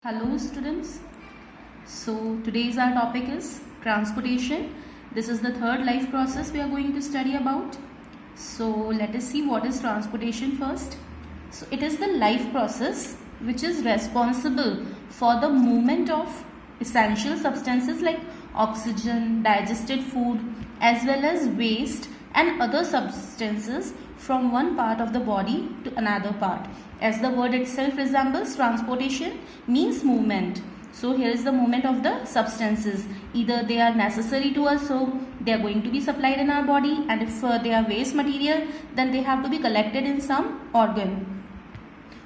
Hello students. So today's our topic is transportation. This is the third life process we are going to study about. So let us see what is transportation first. So it is the life process which is responsible for the movement of essential substances like oxygen, digested food as well as waste and other substances from one part of the body to another part. As the word itself resembles, transportation means movement. So here is the movement of the substances. Either they are necessary to us, so they are going to be supplied in our body, and if they are waste material, then they have to be collected in some organ.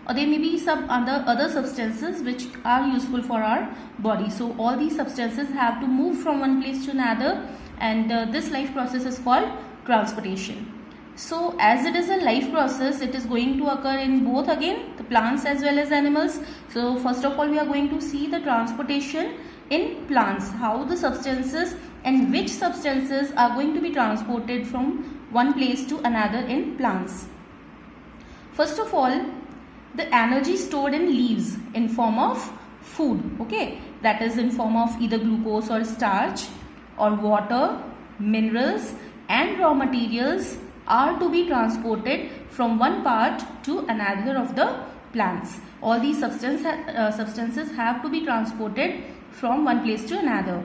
Or there may be some other substances which are useful for our body. So all these substances have to move from one place to another, and this life process is called transportation. So as it is a life process, it is going to occur in both again the plants as well as animals. So first of all we are going to see the transportation in plants, how the substances and which substances are going to be transported from one place to another in plants. First of all, the energy stored in leaves in form of food, okay, that is in form of either glucose or starch or water, minerals and raw materials are to be transported from one part to another of the plants. All these substances have to be transported from one place to another.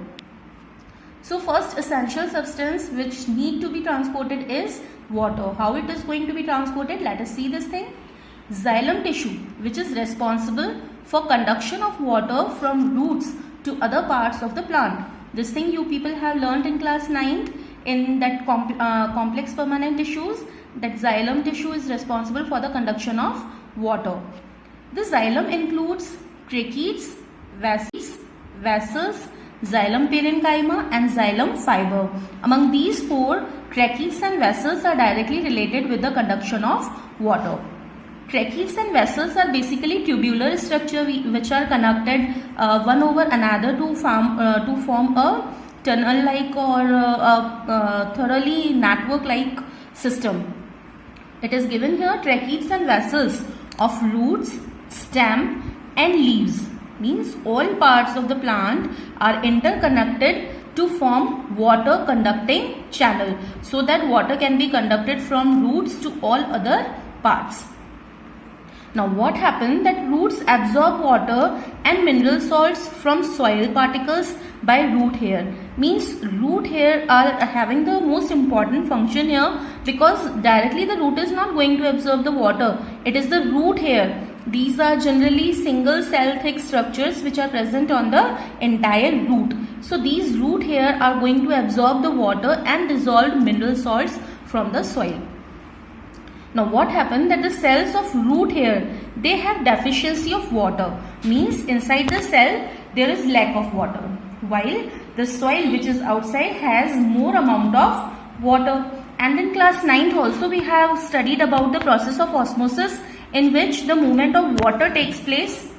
So first essential substance which need to be transported is water. How it is going to be transported? Let us see this thing. Xylem tissue, which is responsible for conduction of water from roots to other parts of the plant. This thing you people have learnt in class 9th. In that complex permanent tissues, that xylem tissue is responsible for the conduction of water. The xylem includes tracheids, vessels, xylem parenchyma and xylem fiber. Among these four, tracheids and vessels are directly related with the conduction of water. Tracheids and vessels are basically tubular structure which are connected one over another to form a tunnel-like or a thoroughly network-like system. It is given here tracheids and vessels of roots, stem and leaves. Means all parts of the plant are interconnected to form water conducting channel, so that water can be conducted from roots to all other parts. Now what happens that roots absorb water and mineral salts from soil particles by root hair. Means root hair are having the most important function here, because directly the root is not going to absorb the water. It is the root hair. These are generally single cell thick structures which are present on the entire root. So these root hair are going to absorb the water and dissolved mineral salts from the soil. Now what happened that the cells of root hair, they have deficiency of water. Means inside the cell there is lack of water, while the soil which is outside has more amount of water. And in class 9th also we have studied about the process of osmosis, in which the movement of water takes place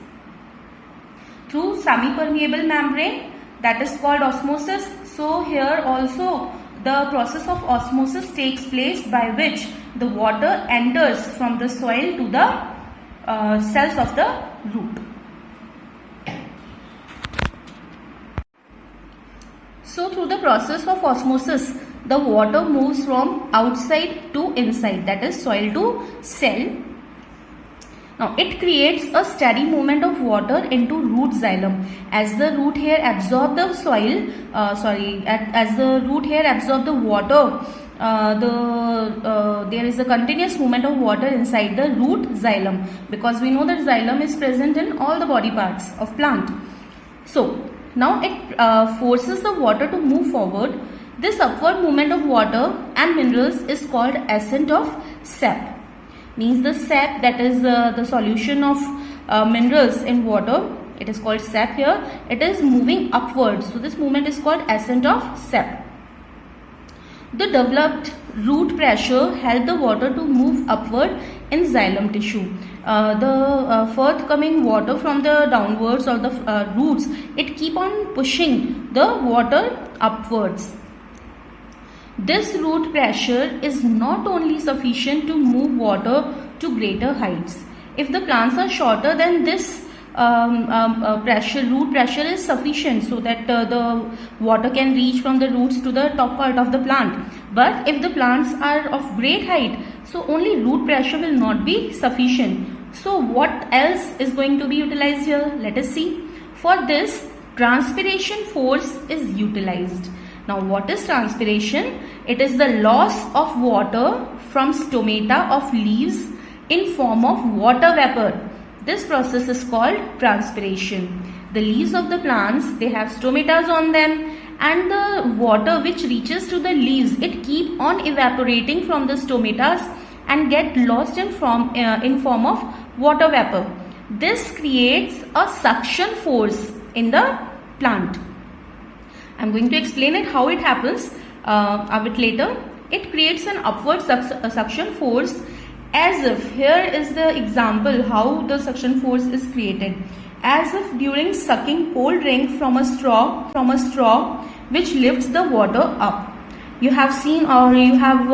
through semi-permeable membrane, that is called osmosis. So here also the process of osmosis takes place by which the water enters from the soil to the cells of the root. So through the process of osmosis, the water moves from outside to inside, that is soil to cell. Now it creates a steady movement of water into root xylem. As the root hair absorb the as the root hair absorb the water, there is a continuous movement of water inside the root xylem, because we know that xylem is present in all the body parts of plant. So now it forces the water to move forward. This upward movement of water and minerals is called ascent of sap. Means the sap, that is the solution of minerals in water, it is called sap here. It is moving upwards. So this movement is called ascent of sap. The developed root pressure help the water to move upward in xylem tissue. The forthcoming water from the downwards or the roots, it keep on pushing the water upwards. This root pressure is not only sufficient to move water to greater heights. If the plants are shorter, then this root pressure is sufficient so that the water can reach from the roots to the top part of the plant. But if the plants are of great height, so only root pressure will not be sufficient. So what else is going to be utilized here? Let us see. For this, transpiration force is utilized. Now what is transpiration? It is the loss of water from stomata of leaves in form of water vapor. This process is called transpiration. The leaves of the plants, they have stomatas on them, and the water which reaches to the leaves, it keep on evaporating from the stomatas and get lost in form of water vapor. This creates a suction force in the plant. I'm going to explain it how it happens a bit later. It creates an upward suction force, as if, here is the example how the suction force is created. As if during sucking cold drink from a straw which lifts the water up. You have seen, or you have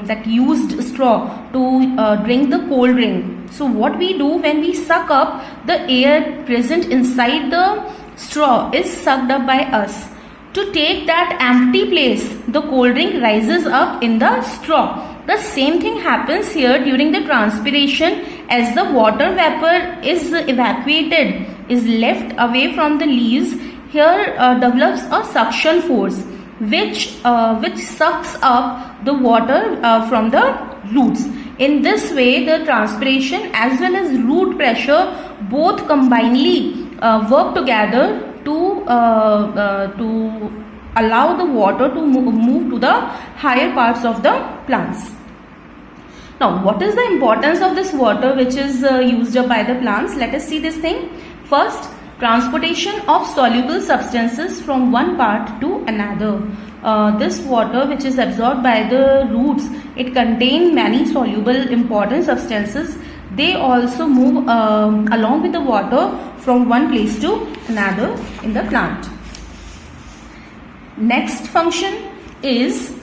that used straw to drink the cold drink. So what we do when we suck up, the air present inside the straw is sucked up by us. To take that empty place, the cold drink rises up in the straw. The same thing happens here during the transpiration. As the water vapor is evacuated, is left away from the leaves, here develops a suction force which sucks up the water from the roots. In this way, the transpiration as well as root pressure both combinedly work together to allow the water to move to the higher parts of the plants. Now, what is the importance of this water which is used up by the plants? Let us see this thing. First, transportation of soluble substances from one part to another. This water which is absorbed by the roots, it contains many soluble important substances. They also move along with the water from one place to another in the plant. Next function is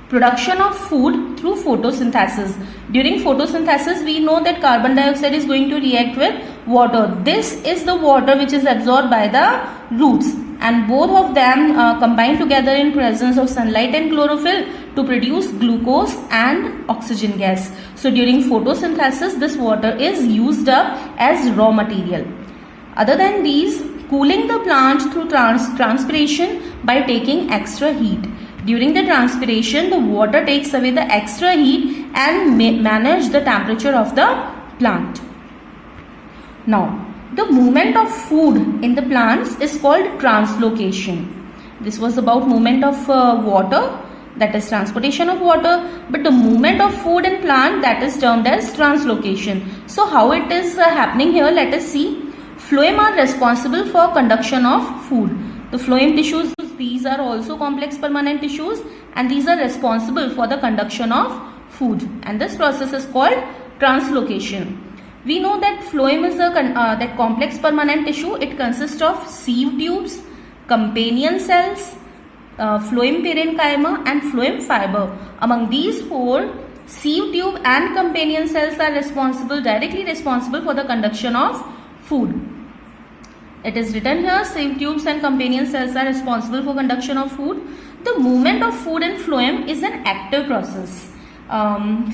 production of food through photosynthesis. During photosynthesis, we know that carbon dioxide is going to react with water. This is the water which is absorbed by the roots, and both of them combine together in presence of sunlight and chlorophyll to produce glucose and oxygen gas. So during photosynthesis, this water is used up as raw material. Other than these, cooling the plant through transpiration by taking extra heat. During the transpiration, the water takes away the extra heat and manage the temperature of the plant. Now, the movement of food in the plants is called translocation. This was about movement of water, that is transportation of water, but the movement of food in plant, that is termed as translocation. So how it is happening here, let us see. Phloem are responsible for conduction of food. The phloem tissues, these are also complex permanent tissues, and these are responsible for the conduction of food, and this process is called translocation. We know that phloem is that complex permanent tissue. It consists of sieve tubes, companion cells, phloem parenchyma and phloem fiber. Among these four, sieve tube and companion cells are directly responsible for the conduction of food. It is written here, sieve tubes and companion cells are responsible for conduction of food. The movement of food in phloem is an active process.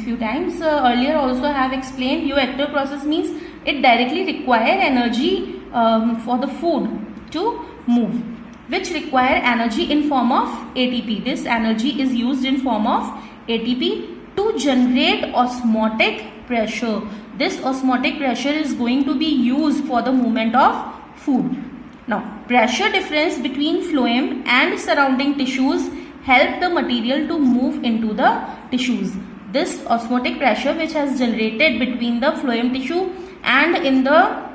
Few times earlier also I have explained, euactive process means it directly require energy for the food to move, which require energy in form of ATP. This energy is used in form of ATP to generate osmotic pressure. This osmotic pressure is going to be used for the movement of food. Now, pressure difference between phloem and surrounding tissues help the material to move into the tissues. This osmotic pressure which has generated between the phloem tissue and in the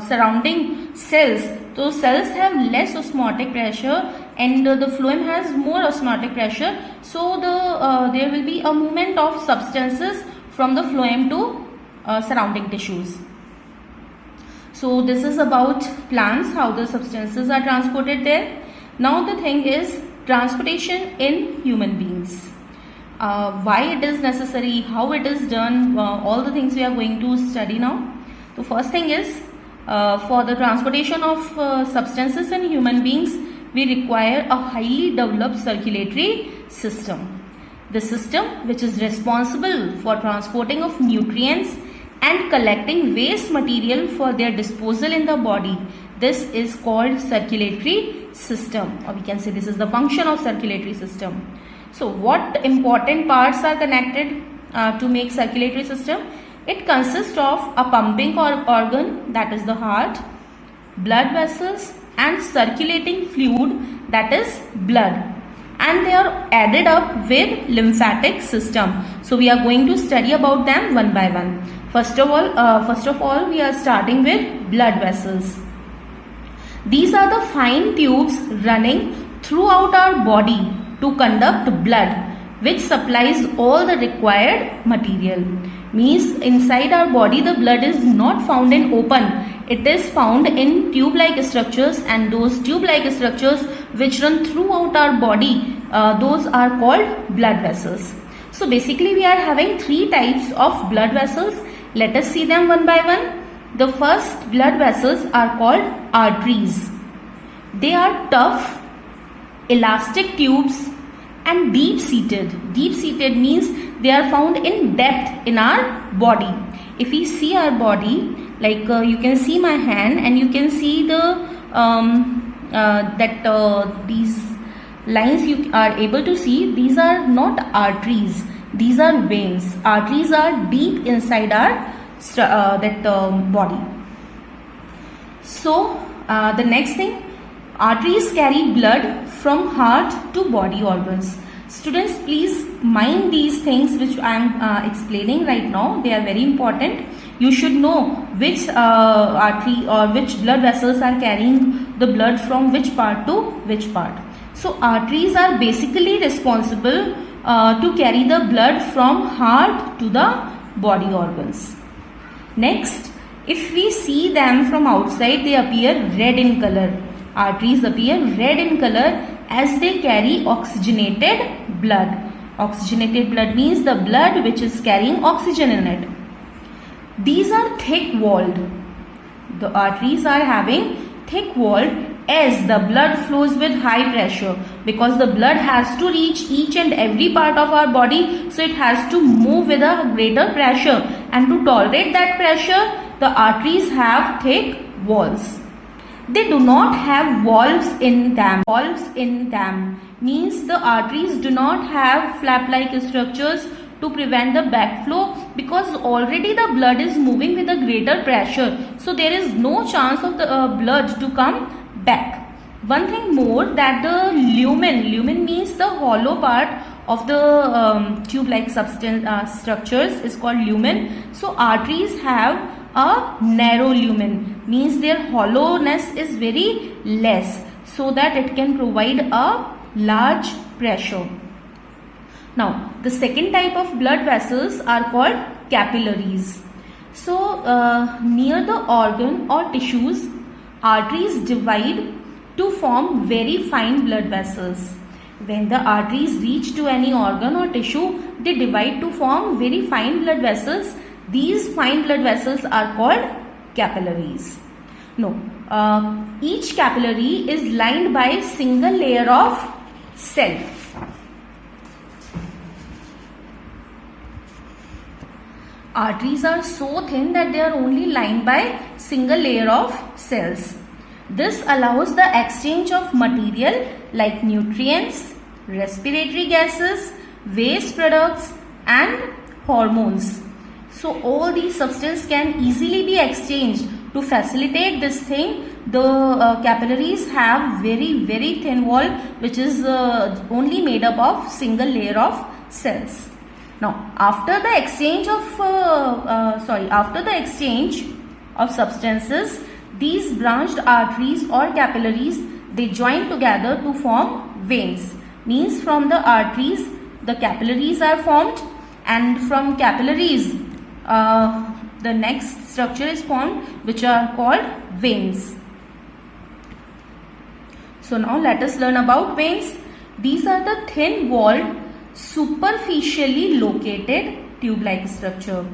surrounding cells. So cells have less osmotic pressure and the phloem has more osmotic pressure. So there will be a movement of substances from the phloem to surrounding tissues. So this is about plants, how the substances are transported there. Now the thing is transportation in human beings. Why it is necessary, how it is done, all the things we are going to study now. So first thing is, for the transportation of substances in human beings, we require a highly developed circulatory system. The system which is responsible for transporting of nutrients and collecting waste material for their disposal in the body. This is called circulatory system, or we can say this is the function of circulatory system. So what important parts are connected to make circulatory system? It consists of a pumping organ, that is the heart, blood vessels and circulating fluid, that is blood, and they are added up with lymphatic system. So we are going to study about them one by one. First of all, we are starting with blood vessels. These are the fine tubes running throughout our body to conduct blood, which supplies all the required material. Means inside our body the blood is not found in open. It is found in tube-like structures, and those tube-like structures which run throughout our body, those are called blood vessels. So basically we are having three types of blood vessels. Let us see them one by one. The first blood vessels are called arteries. They are tough, elastic tubes and deep-seated. Deep-seated means they are found in depth in our body. If we see our body, like you can see my hand, and you can see the these lines you are able to see. These are not arteries. These are veins. Arteries are deep inside our body. So the next thing, arteries carry blood from heart to body organs. Students, please mind these things which I am explaining right now. They are very important. You should know which artery or which blood vessels are carrying the blood from which part to which part. So arteries are basically responsible to carry the blood from heart to the body organs. Next, if we see them from outside, they appear red in color. Arteries appear red in color as they carry oxygenated blood. Oxygenated blood means the blood which is carrying oxygen in it. These are thick-walled. The arteries are having thick-walled as the blood flows with high pressure, because the blood has to reach each and every part of our body, so it has to move with a greater pressure, and to tolerate that pressure the arteries have thick walls. They do not have valves in them. Valves in them means the arteries do not have flap-like structures to prevent the backflow, because already the blood is moving with a greater pressure, so there is no chance of the blood to come back. One thing more, that the lumen means the hollow part of the tube-like substance structures is called lumen. So arteries have a narrow lumen, means their hollowness is very less, so that it can provide a large pressure. Now the second type of blood vessels are called capillaries. So near the organ or tissues, arteries divide to form very fine blood vessels. When the arteries reach to any organ or tissue, they divide to form very fine blood vessels. These fine blood vessels are called capillaries. Each capillary is lined by a single layer of cell. Arteries are so thin that they are only lined by single layer of cells. This allows the exchange of material like nutrients, respiratory gases, waste products and hormones. So all these substances can easily be exchanged. To facilitate this thing, the capillaries have very thin wall, which is only made up of single layer of cells. Now after the exchange of substances, these branched arteries or capillaries, they join together to form veins. Means from the arteries the capillaries are formed, and from capillaries the next structure is formed, which are called veins. So now let us learn about veins. These are the thin walled, superficially located tube-like structure.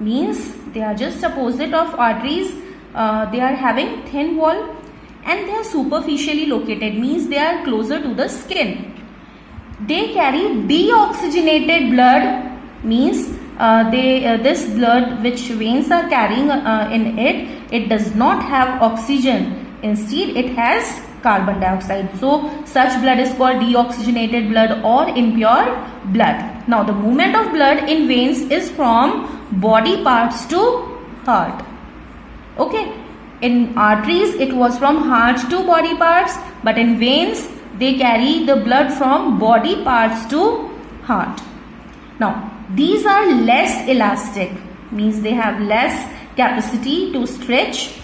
means they are just opposite of arteries. They are having thin wall and they are superficially located, means they are closer to the skin. They carry deoxygenated blood, means this blood which veins are carrying in it does not have oxygen. Instead, it has carbon dioxide. So, such blood is called deoxygenated blood or impure blood. Now, the movement of blood in veins is from body parts to heart. Okay. In arteries, it was from heart to body parts, but in veins, they carry the blood from body parts to heart. Now, these are less elastic, means they have less capacity to stretch.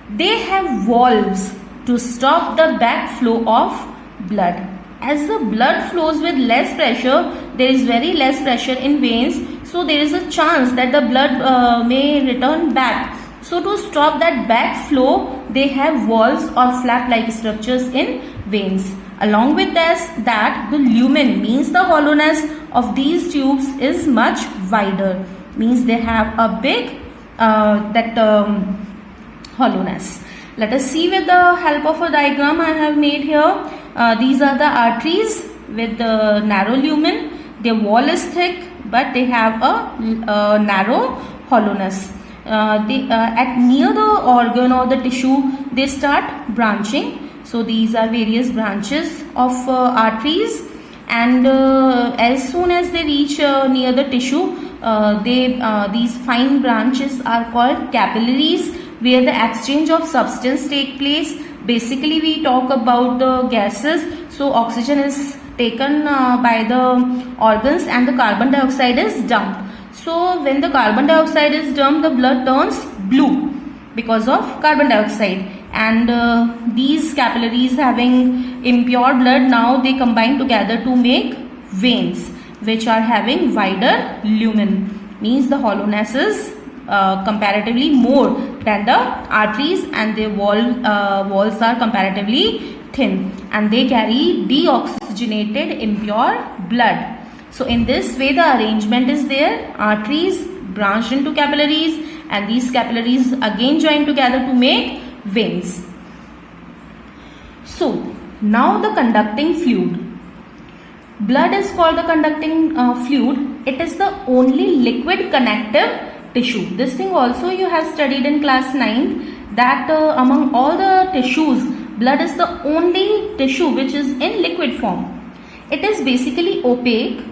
They have valves to stop the backflow of blood. As the blood flows with less pressure, there is very less pressure in veins, so there is a chance that the blood may return back. So to stop that backflow, they have valves or flap-like structures in veins. Along with this, the lumen, means the hollowness of these tubes is much wider, means they have a big hollowness. Let us see with the help of a diagram I have made here. These are the arteries with the narrow lumen. Their wall is thick, but they have a narrow hollowness. At near the organ or the tissue, they start branching. So these are various branches of arteries, and as soon as they reach near the tissue, these fine branches are called capillaries, where the exchange of substance take place. Basically, we talk about the gases. So oxygen is taken by the organs and the carbon dioxide is dumped. So when the carbon dioxide is dumped, the blood turns blue because of carbon dioxide, and these capillaries having impure blood, now they combine together to make veins which are having wider lumen, means the hollowness is comparatively more than the arteries, and their walls are comparatively thin, and they carry deoxygenated impure blood. So in this way, the arrangement is there. Arteries branched into capillaries, and these capillaries again join together to make veins. So now the conducting fluid. Blood is called the conducting fluid. It is the only liquid connective tissue. This thing also you have studied in class 9, that among all the tissues, blood is the only tissue which is in liquid form. It is basically opaque,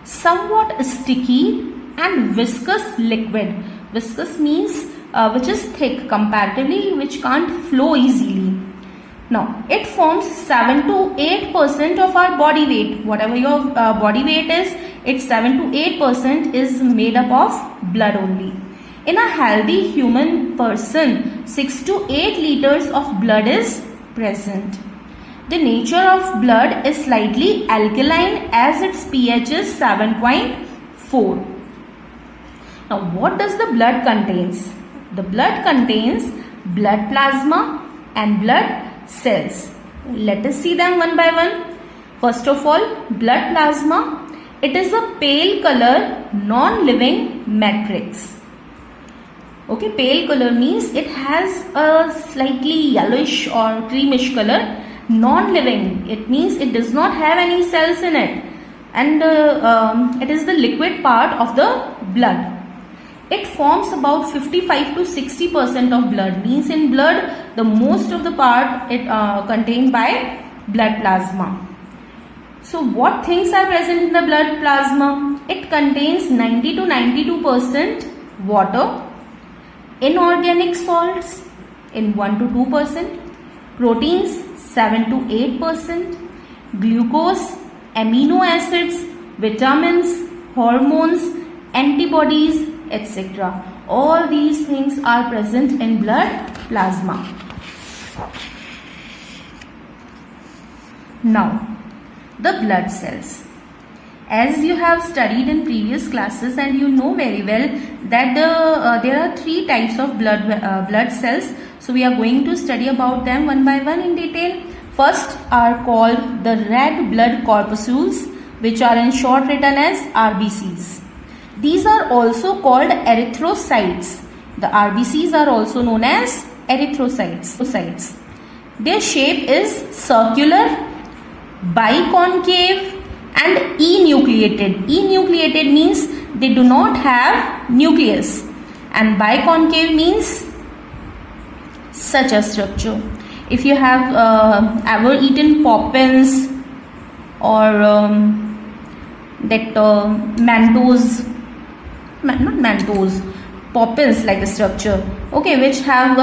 somewhat sticky and viscous liquid. Viscous means which is thick comparatively, which can't flow easily. Now, it forms 7 to 8% of our body weight. Whatever your body weight is, it's 7 to 8% is made up of blood only. In a healthy human person, 6 to 8 liters of blood is present. The nature of blood is slightly alkaline as its pH is 7.4. Now, what does the blood contains? The blood contains blood plasma and blood cells. Let us see them one by one. First of all, blood plasma. It is a pale color non-living matrix. Okay, pale color means it has a slightly yellowish or creamish color. Non-living, it means it does not have any cells in it, and it is the liquid part of the blood. It forms about 55 to 60% of blood, means in blood the most of the part it contained by blood plasma. So what things are present in the blood plasma? It contains 90 to 92% water, inorganic salts in 1 to 2%, proteins 7 to 8%, glucose, amino acids, vitamins, hormones, antibodies, etc. All these things are present in blood plasma. Now, the blood cells. As you have studied in previous classes, and you know very well that there are 3 types of blood cells. So we are going to study about them one by one in detail. First are called the red blood corpuscles, which are in short written as RBCs. These are also called erythrocytes. The RBCs are also known as erythrocytes. Their shape is circular, biconcave and enucleated. Enucleated means they do not have nucleus, and biconcave means such a structure. If you have ever eaten Poppins or Poppins like a structure, okay, which have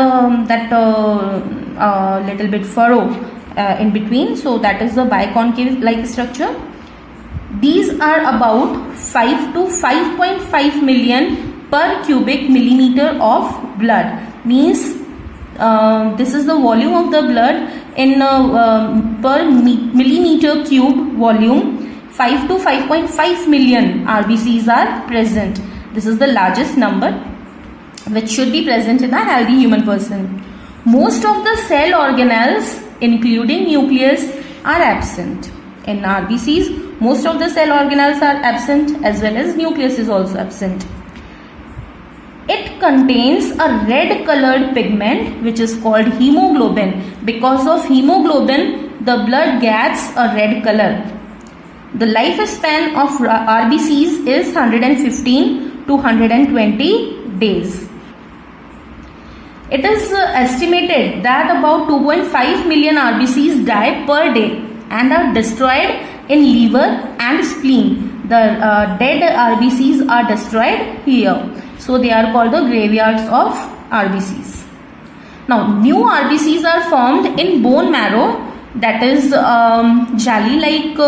little bit furrow in between, so that is the biconcave like structure. These are about 5 to 5.5 million per cubic millimeter of blood. Means this is the volume of the blood in per millimeter cube volume. 5 to 5.5 million RBCs are present. This is the largest number which should be present in a healthy human person. Most of the cell organelles, including nucleus, are absent. In RBCs, most of the cell organelles are absent, as well as nucleus is also absent. It contains a red colored pigment which is called hemoglobin. Because of hemoglobin, the blood gets a red color. The lifespan of RBCs is 115 to 120 days. It is estimated that about 2.5 million RBCs die per day and are destroyed in liver and spleen. The dead RBCs are destroyed here. So they are called the graveyards of RBCs. Now new RBCs are formed in bone marrow, that is jelly-like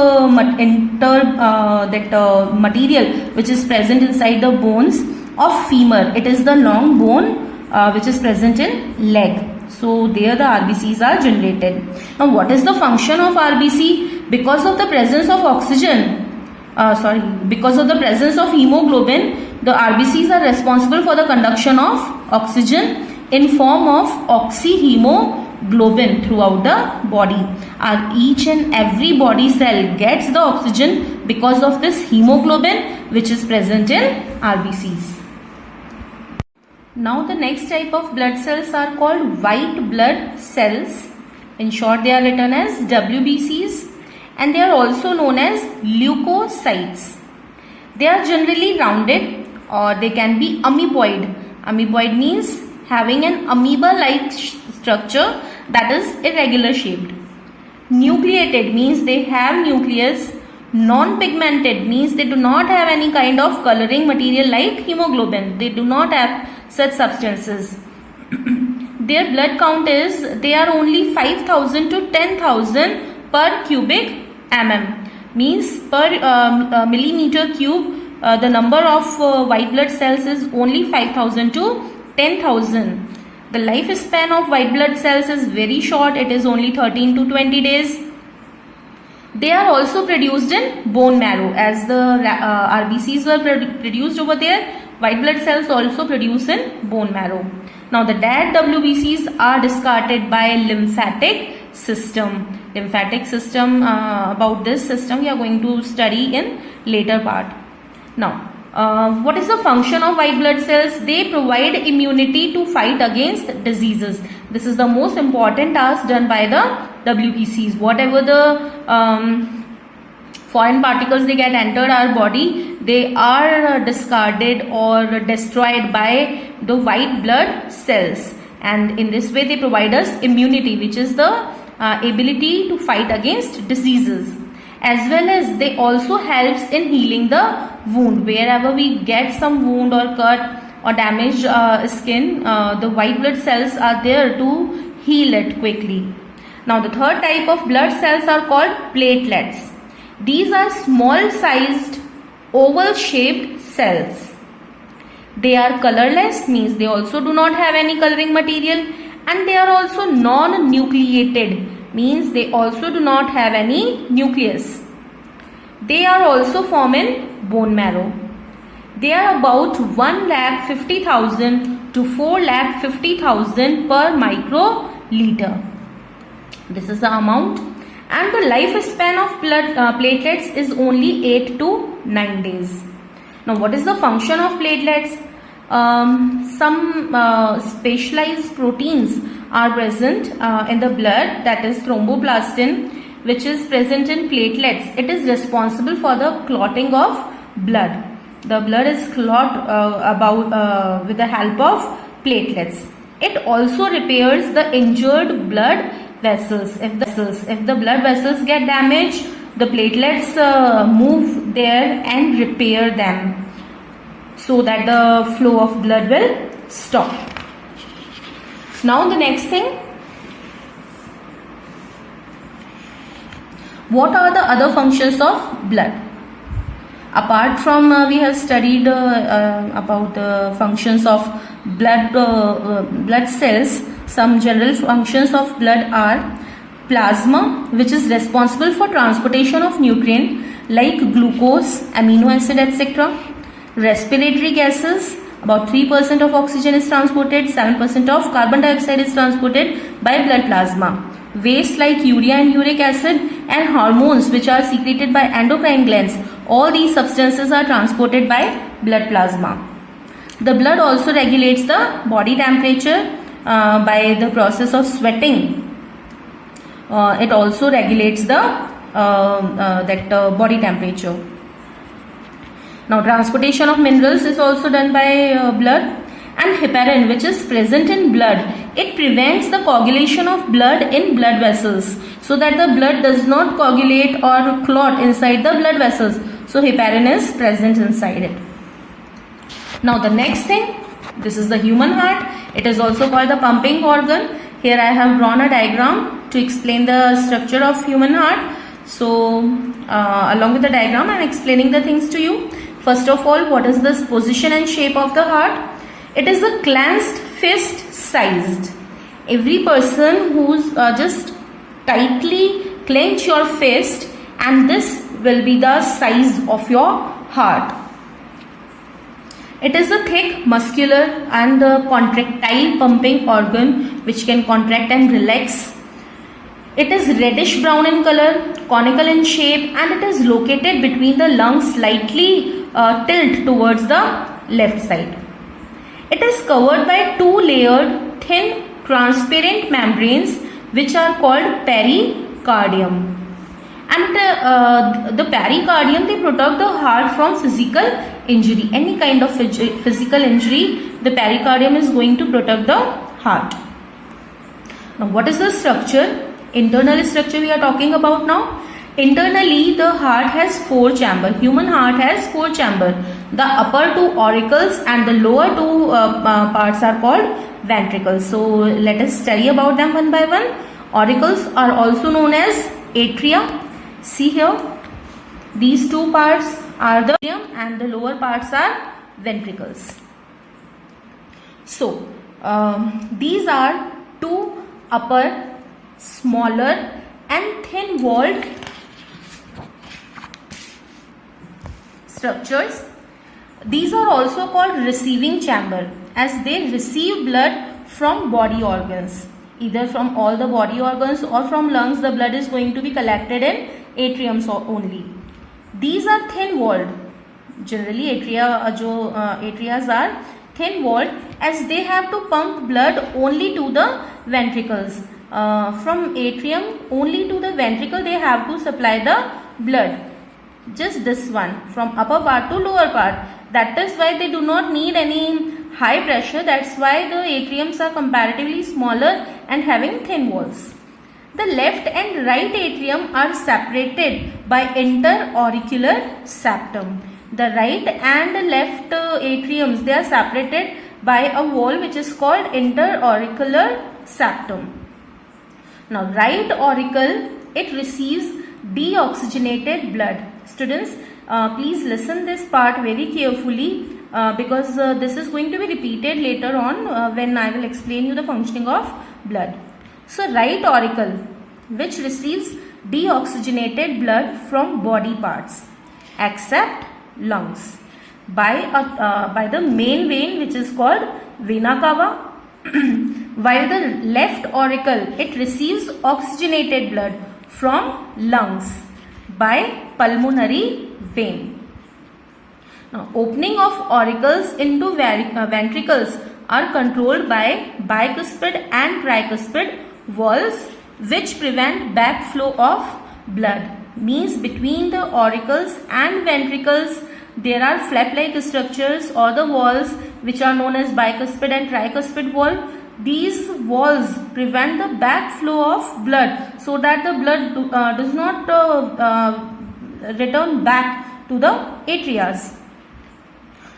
material which is present inside the bones of femur. It is the long bone which is present in leg. So there the RBCs are generated. Now what is the function of RBC? Because of the presence of because of the presence of hemoglobin, the RBCs are responsible for the conduction of oxygen in form of oxyhemoglobin throughout the body. Each and every body cell gets the oxygen because of this hemoglobin which is present in RBCs. Now the next type of blood cells are called white blood cells. In short, they are written as WBCs, and they are also known as leukocytes. They are generally rounded, or they can be amoeboid. Amoeboid means having an amoeba-like structure, that is irregular shaped. Nucleated means they have nucleus. Non-pigmented means they do not have any kind of coloring material like hemoglobin. They do not have such substances. Their blood count is, they are only 5,000 to 10,000 per cubic mm. Means per millimeter cube, the number of white blood cells is only 5,000 to 10,000. The lifespan of white blood cells is very short. It is only 13 to 20 days. They are also produced in bone marrow. As the RBCs were produced over there, white blood cells also produce in bone marrow. Now the dead WBCs are discarded by lymphatic system. Lymphatic system, about this system we are going to study in later part. Now what is the function of white blood cells? They provide immunity to fight against diseases. This is the most important task done by the WBCs. Whatever the foreign particles they get entered our body, they are discarded or destroyed by the white blood cells, and in this way they provide us immunity, which is the ability to fight against diseases. As well as they also helps in healing the wound. Wherever we get some wound or cut or damaged skin, the white blood cells are there to heal it quickly. Now the third type of blood cells are called platelets. These are small sized oval shaped cells. They are colorless, means they also do not have any coloring material, and they are also non-nucleated, means they also do not have any nucleus. They are also formed in bone marrow. They are about 1,50,000 to 4,50,000 per microliter. This is the amount, and the lifespan of blood platelets is only 8 to 9 days. Now, what is the function of platelets? Some specialized proteins are present in the blood, that is thromboplastin, which is present in platelets. It is responsible for the clotting of blood. The blood is clot with the help of platelets. It also repairs the injured blood vessels. If the blood vessels get damaged, the platelets move there and repair them, so that the flow of blood will stop. Now the next thing, what are the other functions of blood? Apart from we have studied about the functions of blood cells, some general functions of blood are plasma, which is responsible for transportation of nutrient like glucose, amino acid, etc. Respiratory gases, about 3% of oxygen is transported, 7% of carbon dioxide is transported by blood plasma. Waste like urea and uric acid and hormones which are secreted by endocrine glands, all these substances are transported by blood plasma. The blood also regulates the body temperature by the process of sweating. It also regulates the body temperature. Now, transportation of minerals is also done by blood. And heparin, which is present in blood, it prevents the coagulation of blood in blood vessels, so that the blood does not coagulate or clot inside the blood vessels. So heparin is present inside it. Now the next thing, this is the human heart. It is also called the pumping organ. Here I have drawn a diagram to explain the structure of human heart. So along with the diagram, I am explaining the things to you. First of all, what is the position and shape of the heart? It is a clenched fist sized. Every person who's just tightly clench your fist, and this will be the size of your heart. It is a thick, muscular and contractile pumping organ which can contract and relax. It is reddish brown in color, conical in shape, and it is located between the lungs, slightly tilt towards the left side. It is covered by two layered thin transparent membranes which are called pericardium. And the pericardium, they protect the heart from physical injury. Any kind of physical injury, the pericardium is going to protect the heart. Now, what is the structure? Internal structure we are talking about now. Internally, the heart has four chambers. Human heart has four chambers. The upper two auricles and the lower two parts are called ventricles. So let us study about them one by one. Auricles are also known as atria. See here, these two parts are the atrium and the lower parts are ventricles. So these are two upper, smaller and thin walled structures. These are also called receiving chamber, as they receive blood from body organs. Either from all the body organs or from lungs, the blood is going to be collected in atriums only. These are thin walled. Generally atrias are thin walled, as they have to pump blood only to the ventricles. From atrium only to the ventricle they have to supply the blood. Just this one, from upper part to lower part. That is why they do not need any high pressure. That's why the atriums are comparatively smaller and having thin walls. The left and right atrium are separated by interauricular septum. The right and left atriums, they are separated by a wall which is called interauricular septum. Now, right auricle, it receives deoxygenated blood. Students, please listen this part very carefully because this is going to be repeated later on when I will explain you the functioning of blood. So, right auricle, which receives deoxygenated blood from body parts except lungs by the main vein which is called vena cava, while the left auricle, it receives oxygenated blood from lungs by pulmonary vein. Now, opening of auricles into ventricles are controlled by bicuspid and tricuspid walls which prevent backflow of blood. Means between the auricles and ventricles there are flap-like structures or the walls which are known as bicuspid and tricuspid wall. These walls prevent the backflow of blood so that the blood does not return back to the atria.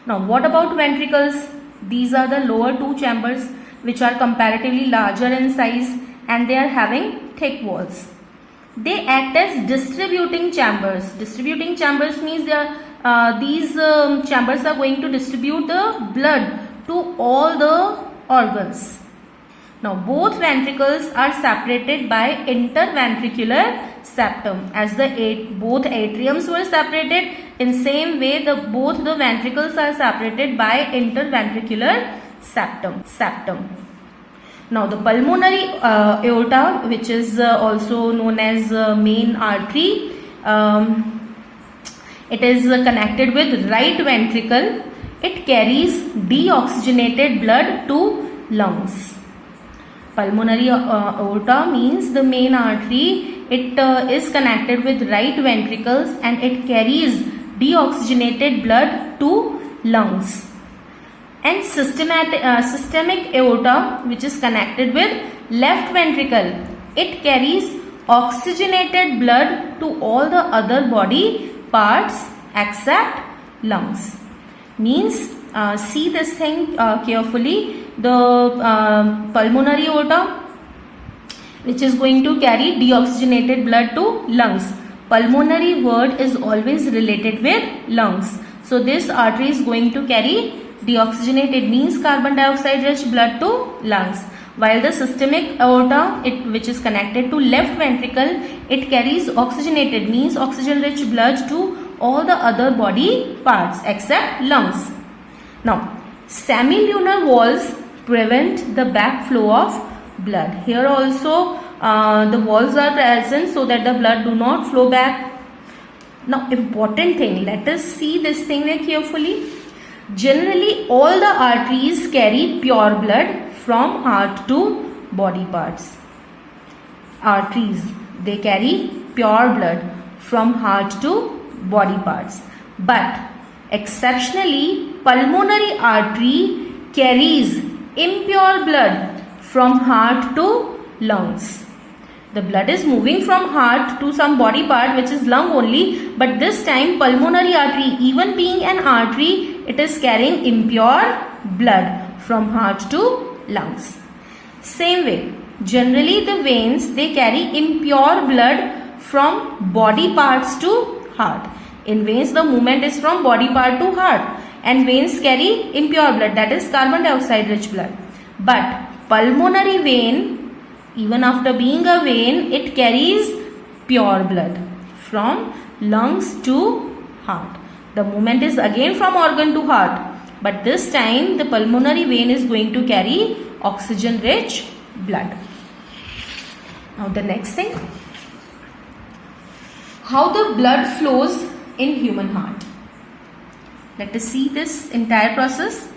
Now, what about ventricles? These are the lower two chambers which are comparatively larger in size and they are having thick walls. They act as distributing chambers. Distributing chambers means these chambers are going to distribute the blood to all the organs. Now, both ventricles are separated by interventricular septum. As both atriums were separated, in same way both the ventricles are separated by interventricular septum. Now, the pulmonary aorta, which is also known as main artery, it is connected with right ventricle. It carries deoxygenated blood to lungs. Pulmonary aorta means the main artery. It is connected with right ventricles and it carries deoxygenated blood to lungs. And systemic aorta, which is connected with left ventricle, it carries oxygenated blood to all the other body parts except lungs. Means see this thing carefully. The pulmonary aorta, which is going to carry deoxygenated blood to lungs. Pulmonary word is always related with lungs. So this artery is going to carry deoxygenated, means carbon dioxide rich blood to lungs. While the systemic aorta, which is connected to left ventricle, it carries oxygenated, means oxygen rich blood to all the other body parts except lungs. Now, semilunar walls prevent the backflow of blood. Here also the walls are present so that the blood do not flow back. Now, important thing, let us see this thing very carefully. Generally, all the arteries carry pure blood from heart to body parts. Arteries, they carry pure blood from heart to body parts. But exceptionally, pulmonary artery carries impure blood from heart to lungs. The blood is moving from heart to some body part which is lung only, but this time pulmonary artery, even being an artery, it is carrying impure blood from heart to lungs. Same way, generally the veins, they carry impure blood from body parts to heart. In veins, the movement is from body part to heart, and veins carry impure blood, that is carbon dioxide rich blood. But pulmonary vein, even after being a vein, it carries pure blood from lungs to heart. The movement is again from organ to heart, but this time the pulmonary vein is going to carry oxygen rich blood. Now the next thing, how the blood flows in human heart. Let us see this entire process.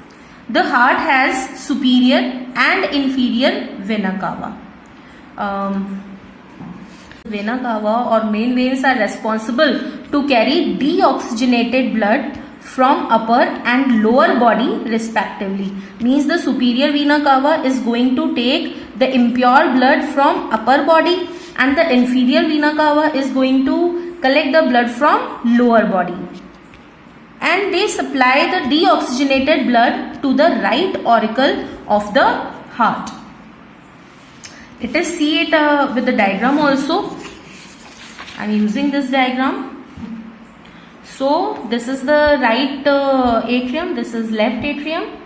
The heart has superior and inferior vena cava. Vena cava or main veins are responsible to carry deoxygenated blood from upper and lower body respectively. Means the superior vena cava is going to take the impure blood from upper body and the inferior vena cava is going to collect the blood from lower body. And they supply the deoxygenated blood to the right auricle of the heart. Let us see it with the diagram also. I am using this diagram. So this is the right atrium, this is left atrium,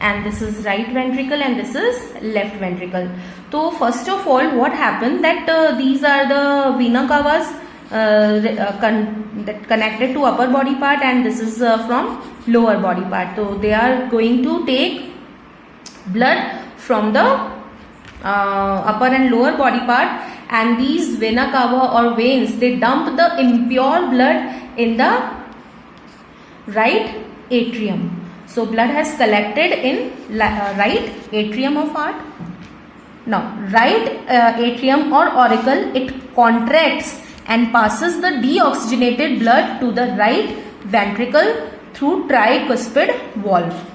and this is right ventricle, and this is left ventricle. So first of all, what happened that these are the vena cavas that connected to upper body part, and this is from lower body part. So they are going to take blood from the upper and lower body part, and these vena cava or veins, they dump the impure blood in the right atrium. So blood has collected in right atrium of heart. Now right atrium or auricle, it contracts and passes the deoxygenated blood to the right ventricle through tricuspid valve.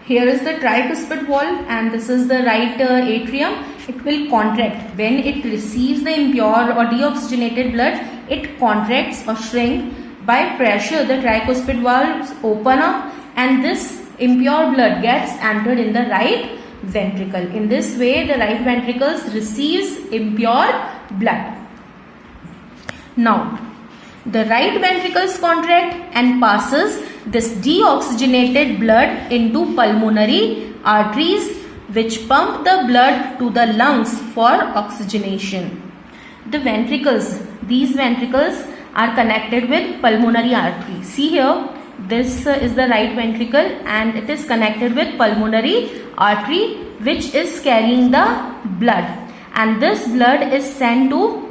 Here is the tricuspid valve and this is the right atrium. It will contract when it receives the impure or deoxygenated blood. It contracts or shrink by pressure. The tricuspid valves open up and this impure blood gets entered in the right ventricle. In this way, the right ventricle receives impure blood. Now, the right ventricles contract and passes this deoxygenated blood into pulmonary arteries which pump the blood to the lungs for oxygenation. The ventricles, these ventricles are connected with pulmonary artery. See here, this is the right ventricle and it is connected with pulmonary artery which is carrying the blood, and this blood is sent to,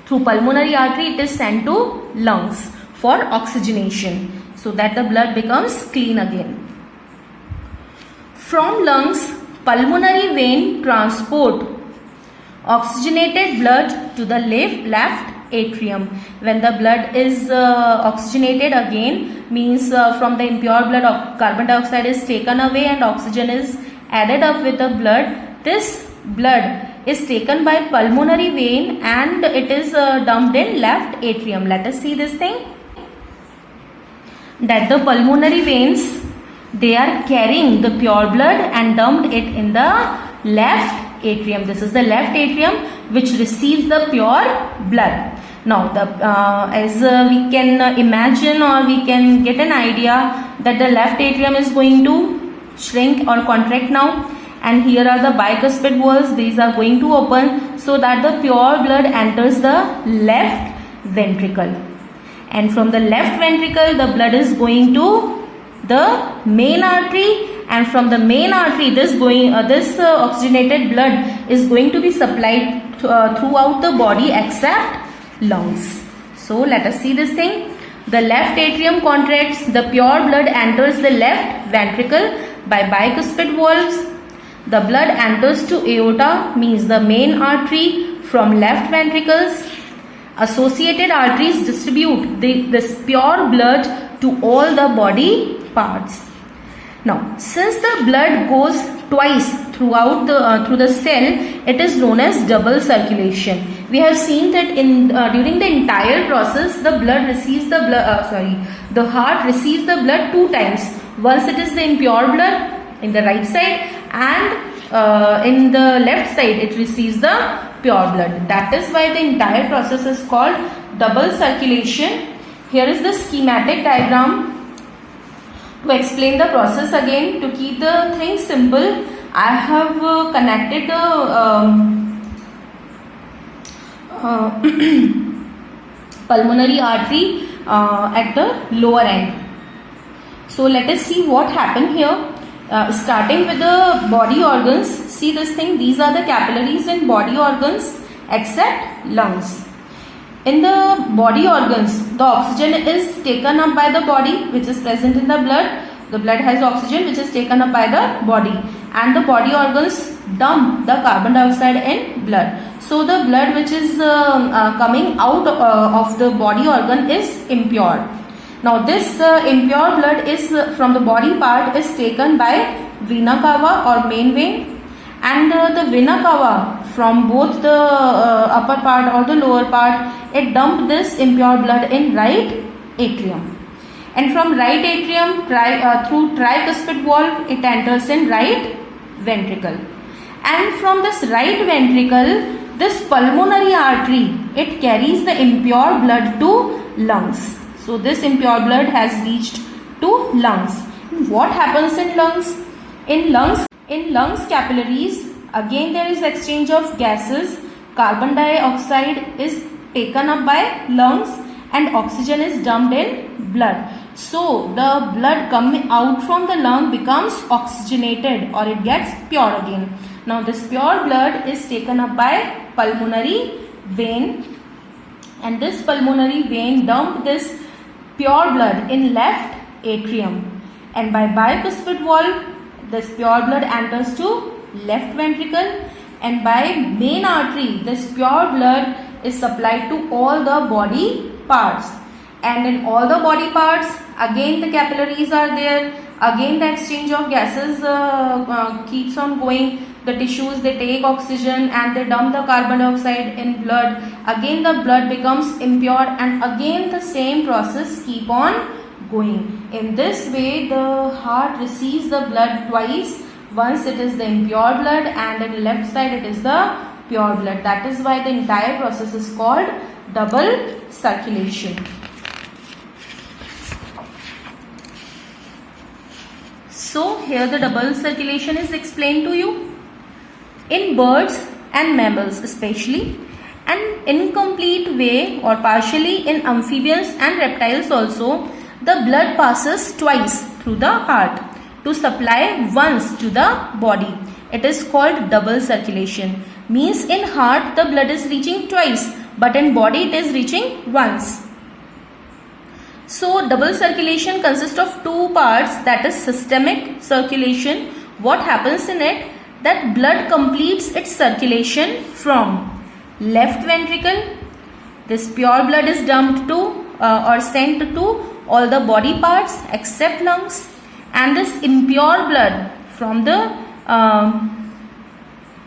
through pulmonary artery, it is sent to lungs for oxygenation so that the blood becomes clean again. From lungs, pulmonary vein transport oxygenated blood to the left atrium. When the blood is oxygenated again, means from the impure blood carbon dioxide is taken away and oxygen is added up with the blood. This blood is taken by pulmonary vein and it is dumped in left atrium. Let us see this thing, that the pulmonary veins, they are carrying the pure blood and dumped it in the left atrium. This is the left atrium which receives the pure blood. Now, as we can imagine or we can get an idea that the left atrium is going to shrink or contract now, and here are the bicuspid valves. These are going to open so that the pure blood enters the left ventricle, and from the left ventricle the blood is going to the main artery, and from the main artery this oxygenated blood is going to be supplied throughout the body except lungs. So let us see this thing. The left atrium contracts, the pure blood enters the left ventricle by bicuspid valves. The blood enters to aorta, means the main artery, from left ventricles. Associated arteries distribute this pure blood to all the body parts. Now, since the blood goes twice throughout through the cell, it is known as double circulation. We have seen that in during the entire process, the blood receives the the heart receives the blood two times. Once it is the impure blood in the right side, and in the left side it receives the pure blood. That is why the entire process is called double circulation. Here is the schematic diagram. To explain the process again, to keep the thing simple, I have connected the pulmonary artery at the lower end. So let us see what happened here. Starting with the body organs, see this thing, these are the capillaries in body organs except lungs. In the body organs, the oxygen is taken up by the body which is present in the blood. The blood has oxygen which is taken up by the body, and the body organs dump the carbon dioxide in blood. So the blood which is coming out of the body organ is impure. Now this impure blood is from the body part is taken by vena cava or main vein, and the vena cava from both the upper part or the lower part, it dumped this impure blood in right atrium, and from right atrium through tricuspid valve it enters in right ventricle, and from this right ventricle, this pulmonary artery, it carries the impure blood to lungs. So this impure blood has reached to lungs. What happens in lungs? In lungs capillaries, again there is exchange of gases. Carbon dioxide is taken up by lungs and oxygen is dumped in blood. So the blood coming out from the lung becomes oxygenated or it gets pure again. Now this pure blood is taken up by pulmonary vein, and this pulmonary vein dump this pure blood in left atrium. And by bicuspid valve, this pure blood enters to left ventricle, and by main artery, this pure blood is supplied to all the body parts. And in all the body parts, again the capillaries are there, again the exchange of gases keeps on going. The tissues, they take oxygen and they dump the carbon dioxide in blood. Again the blood becomes impure, and again the same process keep on going. In this way, the heart receives the blood twice. Once it is the impure blood, and in left side it is the pure blood. That is why the entire process is called double circulation. So here the double circulation is explained to you. In birds and mammals especially, an incomplete way or partially in amphibians and reptiles also, the blood passes twice through the heart to supply once to the body. It is called double circulation. Means in heart the blood is reaching twice, but in body it is reaching once. So double circulation consists of two parts, that is systemic circulation. What happens in it? That blood completes its circulation from left ventricle. This pure blood is dumped to or sent to all the body parts except lungs, and this impure blood from the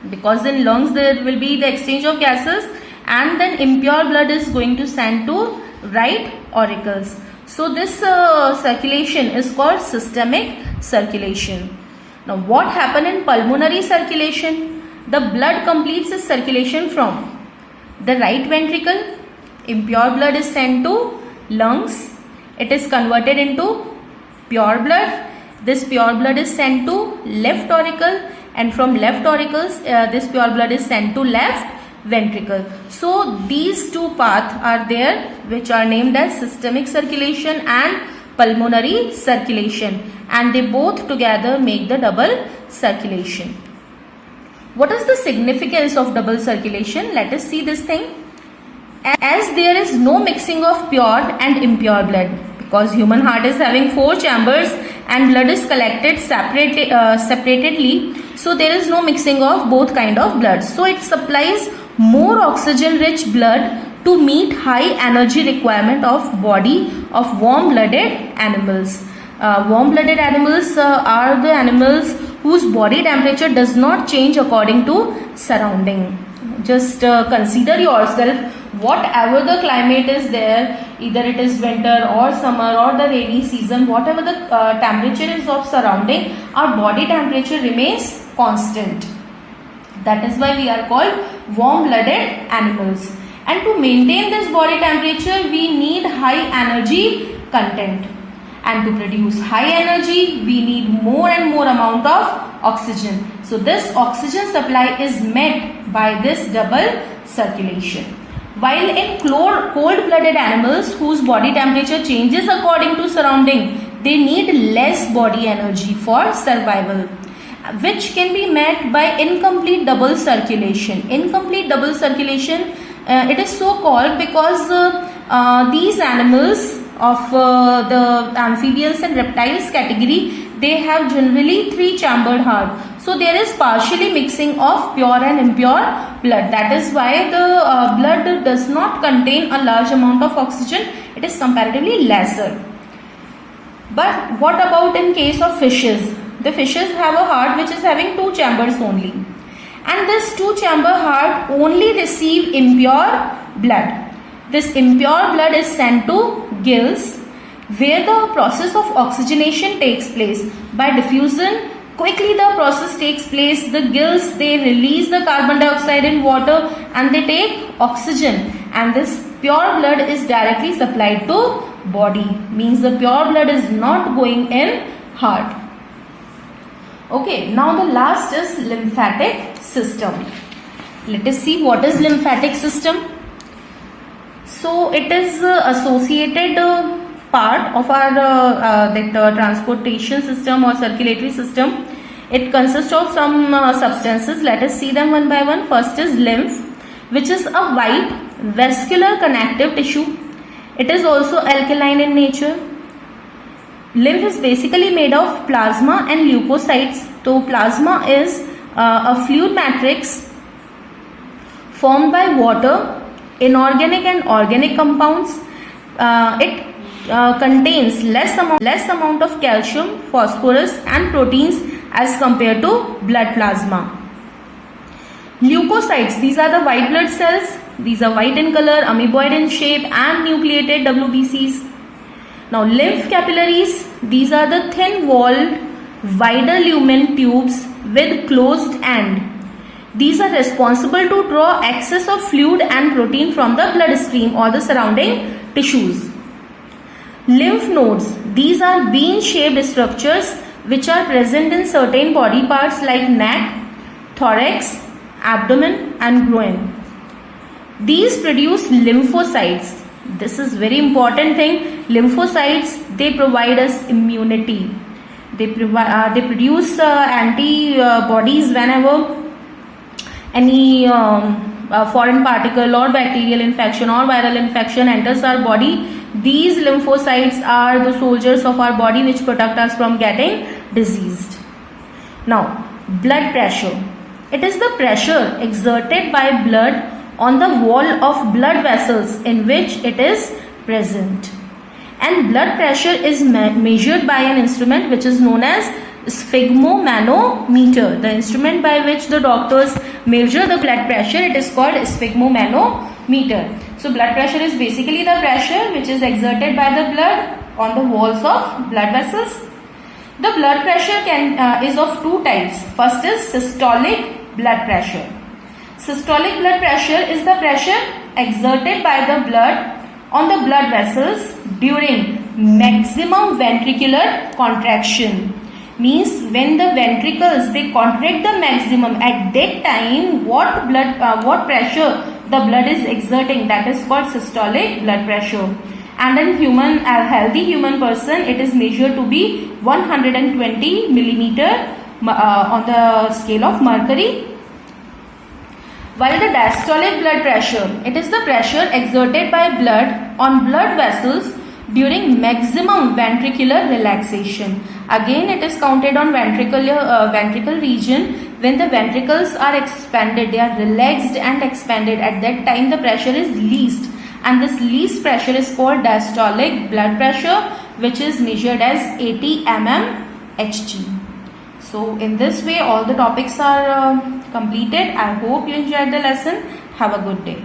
because in lungs there will be the exchange of gases, and then impure blood is going to send to right auricles. So this circulation is called systemic circulation. Now what happens in pulmonary circulation? The blood completes its circulation from the right ventricle. Impure blood is sent to lungs. It is converted into pure blood. This pure blood is sent to left auricle, and from left auricles this pure blood is sent to left ventricle. So these two paths are there, which are named as systemic circulation and pulmonary circulation, and they both together make the double circulation. What is the significance of double circulation? Let us see this thing. As there is no mixing of pure and impure blood, because human heart is having 4 chambers and blood is collected separately, so there is no mixing of both kind of blood. So it supplies more oxygen rich blood to meet high energy requirement of body of warm blooded animals. Warm blooded animals are the animals whose body temperature does not change according to surrounding. Just consider yourself, whatever the climate is there, either it is winter or summer or the rainy season, whatever the temperature is of surrounding, our body temperature remains constant. That is why we are called warm blooded animals. And to maintain this body temperature, we need high energy content. And to produce high energy, we need more and more amount of oxygen. So this oxygen supply is met by this double circulation. While in cold-blooded animals whose body temperature changes according to surrounding, they need less body energy for survival, which can be met by incomplete double circulation. Incomplete double circulation, it is so called because these animals of the amphibians and reptiles category, they have generally 3-chambered heart. So there is partially mixing of pure and impure blood. That is why the blood does not contain a large amount of oxygen. It is comparatively lesser. But what about in case of fishes? The fishes have a heart which is having 2 chambers only. And this 2-chamber heart only receive impure blood. This impure blood is sent to gills, where the process of oxygenation takes place. By diffusion, quickly the process takes place. The gills, they release the carbon dioxide in water and they take oxygen, and this pure blood is directly supplied to body. Means the pure blood is not going in heart. Okay, now the last is lymphatic system. Let us see what is lymphatic system. So it is associated part of our transportation system or circulatory system. It consists of some substances. Let us see them one by one. First is lymph, which is a white vascular connective tissue. It is also alkaline in nature. lymph is basically made of plasma and leukocytes. So plasma is a fluid matrix formed by water, inorganic and organic compounds. It contains less amount of calcium, phosphorus and proteins as compared to blood plasma. Leukocytes, these are the white blood cells. These are white in color, amoeboid in shape and nucleated WBCs. Now lymph capillaries, these are the thin walled wider lumen tubes with closed end. These are responsible to draw excess of fluid and protein from the bloodstream or the surrounding tissues. Lymph nodes, these are bean shaped structures which are present in certain body parts like neck, thorax, abdomen and groin. These produce lymphocytes. This is very important thing. Lymphocytes, they provide us immunity. They produce antibodies whenever any foreign particle or bacterial infection or viral infection enters our body. These lymphocytes are the soldiers of our body which protect us from getting diseased. Now, blood pressure. It is the pressure exerted by blood on the wall of blood vessels in which it is present. And blood pressure is measured by an instrument which is known as sphygmomanometer. The instrument by which the doctors measure the blood pressure, it is called sphygmomanometer. So blood pressure is basically the pressure which is exerted by the blood on the walls of blood vessels. The blood pressure is of two types. First is systolic blood pressure. Systolic blood pressure is the pressure exerted by the blood on the blood vessels during maximum ventricular contraction. Means when the ventricles they contract the maximum, at that time what pressure the blood is exerting, that is called systolic blood pressure. And in a healthy human person, it is measured to be 120 millimeter on the scale of mercury. While the diastolic blood pressure, it is the pressure exerted by blood on blood vessels during maximum ventricular relaxation. Again, it is counted on ventricle region. When the ventricles are expanded, they are relaxed and expanded. At that time, the pressure is least, and this least pressure is called diastolic blood pressure, which is measured as 80 mmHg. So in this way, all the topics are completed. I hope you enjoyed the lesson. Have a good day.